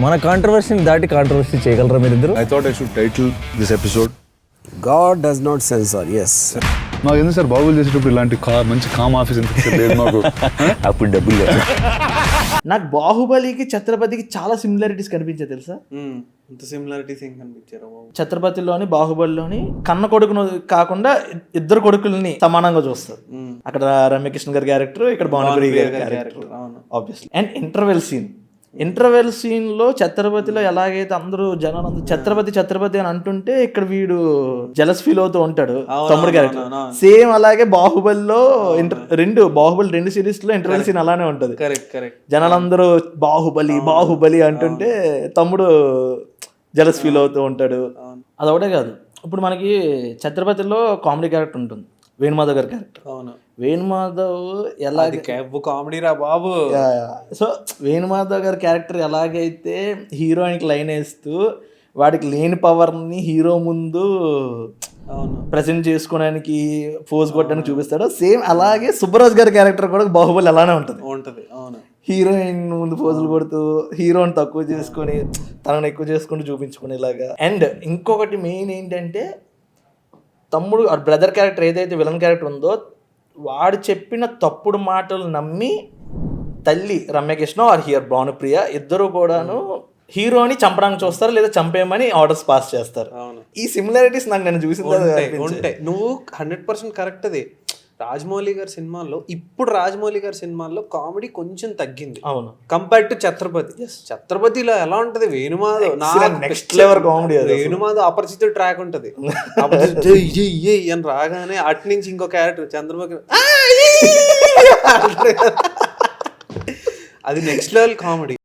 మన కాంట్రవర్సీని దాటి కాంట్రవర్సీ చేయగలరా మీరిద్దరు? I thought I should title this episode God does not censor. Yes. నాకు ఎందుకు సార్ బాబులు చేసేటప్పుడు ఇలాంటి మంచి కామ్ ఆఫీస్ ఎందుకు లేదు మాకు? అప్పుడు డబ్బులు లేదు. నాకు బాహుబలికి ఛత్రపతికి చాలా సిమిలారిటీస్ కనిపించాయి తెలుసా? ఇంత సిమిలారిటీస్ ఏం కనిపించారు? ఛత్రపతిలోని బాహుబలిలోని కన్న కొడుకును కాకుండా ఇద్దరు కొడుకుల్ని సమానంగా చూస్తారు. అక్కడ రమ్యకృష్ణ గారి క్యారెక్టర్, ఇక్కడ భానుప్రియ గారి character obviously. And interval scene లో ఛత్రపతిలో ఎలాగైతే అందరూ జనాలు ఛత్రపతి ఛత్రపతి అని అంటుంటే ఇక్కడ వీడు జలస్ ఫీల్ అవుతూ ఉంటాడు తమ్ముడు క్యారెక్టర్. సేమ్ అలాగే బాహుబలిలో బాహుబలి 2 సిరీస్ లో ఇంటర్వెల్ సీన్ అలానే ఉంటది. జనాలందరూ బాహుబలి బాహుబలి అంటుంటే తమ్ముడు జలస్ ఫీల్ అవుతూ ఉంటాడు. అదొకటే కాదు, ఇప్పుడు మనకి ఛత్రపతిలో కామెడీ క్యారెక్టర్ ఉంటుంది, వేణుమాధవ్ గారి క్యారెక్టర్. అవును, వేణుమాధవ్ ఎలా కామెడీ రా బాబు. సో వేణుమాధవ్ గారి క్యారెక్టర్ ఎలాగైతే హీరోయిన్కి లైన్ వేస్తూ వాడికి లేని పవర్ని హీరో ముందు ప్రెజెంట్ చేసుకోవడానికి ఫోర్స్ కొట్టడానికి చూపిస్తాడు, సేమ్ అలాగే సుబ్బరాజ్ గారి క్యారెక్టర్ కూడా బాహుబలి అలానే ఉంటుంది. అవును, హీరోయిన్ ముందు పోజులు కొడుతూ హీరోని తక్కువ చేసుకొని తనని ఎక్కువ చేసుకుంటూ చూపించుకునేలాగా. అండ్ ఇంకొకటి మెయిన్ ఏంటంటే తమ్ముడు బ్రదర్ క్యారెక్టర్ ఏదైతే విలన్ క్యారెక్టర్ ఉందో వాడు చెప్పిన తప్పుడు మాటలు నమ్మి తల్లి రమ్యకృష్ణ ఆర్ హియర్ భానుప్రియ ఇద్దరు కూడాను హీరోని చంపడానికి చూస్తారు, లేదా చంపేయమని ఆర్డర్స్ పాస్ చేస్తారు. ఈ సిమిలారిటీస్ నాకు నేను చూసింది ఉంటాయి. నువ్వు 100% కరెక్ట్. అది రాజమౌళి గారి సినిమాల్లో కామెడీ కొంచెం తగ్గింది. అవును, కంపేర్ టు ఛత్రపతిలో ఎలా ఉంటది? Venumadhav next level comedy. Venumadhav అపరిచిత ట్రాక్ ఉంటది అని రాగానే అటు నుంచి ఇంకో క్యారెక్టర్ చంద్రబాబు అది నెక్స్ట్ లెవెల్ కామెడీ.